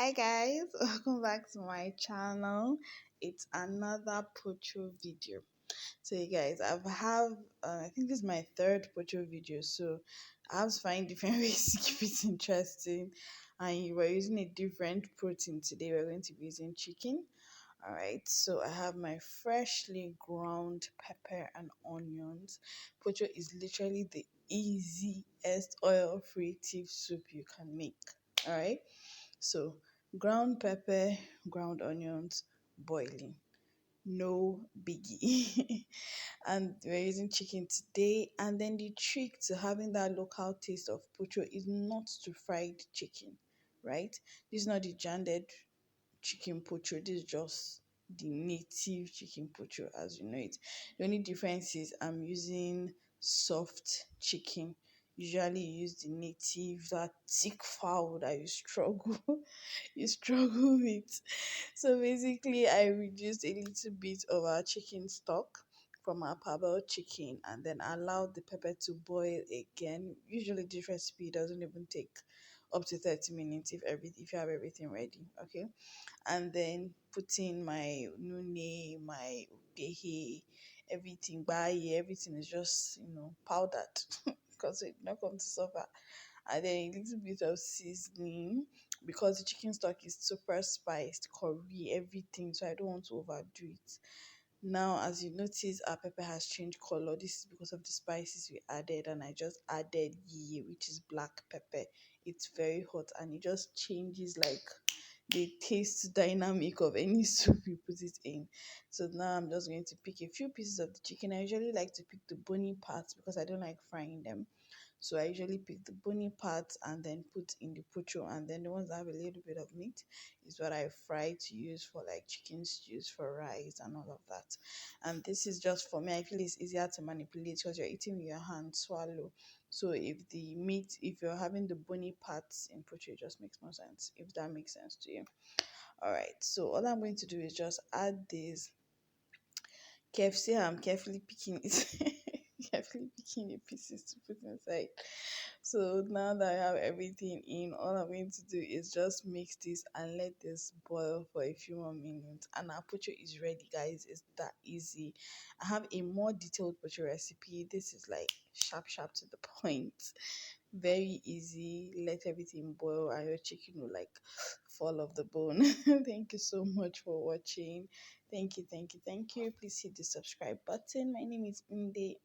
Hi guys, welcome back to my channel. It's another Pocho video. So you guys, I think this is my third Pocho video, so I have to find different ways to keep it interesting. And we're using a different protein today. We're going to be using chicken. All right, so I have my freshly ground pepper and onions. Pocho is literally the easiest oil-free tea soup you can make. All right, so ground pepper, ground onions, boiling. No biggie. And we're using chicken today. And then the trick to having that local taste of pocho is not to fried chicken, right? This is not the janded chicken pocho. This is just the native chicken pocho as you know it. The only difference is I'm using soft chicken. Usually you use the native, that thick fowl that you struggle you struggle with. So basically I reduced a little bit of our chicken stock from our parboiled chicken and then allowed the pepper to boil again. Usually this recipe doesn't even take up to 30 minutes if you have everything ready. Okay, and then put in my nune, my udehe, everything, baye, everything is just, powdered because it not come to suffer. And then a little bit of seasoning because the chicken stock is super spiced, curry, everything. So I don't want to overdo it. Now, as you notice, our pepper has changed color. This is because of the spices we added, and I just added ye, which is black pepper. It's very hot, and it just changes like the taste dynamic of any soup you put it in. So now I'm just going to pick a few pieces of the chicken. I usually like to pick the bony parts because I don't like frying them. So I usually pick the bony parts and then put in the pocho, and then the ones that have a little bit of meat is what I fry to use for like chicken stews, for rice and all of that. And this is just for me. I feel it's easier to manipulate because you're eating with your hand, swallow. So if you're having the bony parts in pocho, it just makes more sense. If that makes sense to you. All right. So all I'm going to do is just add this KFC. I'm carefully picking it, carefully picking the pieces to put inside. So now that I have everything in, all I'm going to do is just mix this and let this boil for a few more minutes. And our pocho is ready, guys. It's that easy. I have a more detailed pocho recipe. This is like sharp, sharp to the point. Very easy. Let everything boil and your chicken will like fall off the bone. Thank you so much for watching. Thank you, thank you, thank you. Please hit the subscribe button. My name is Mde.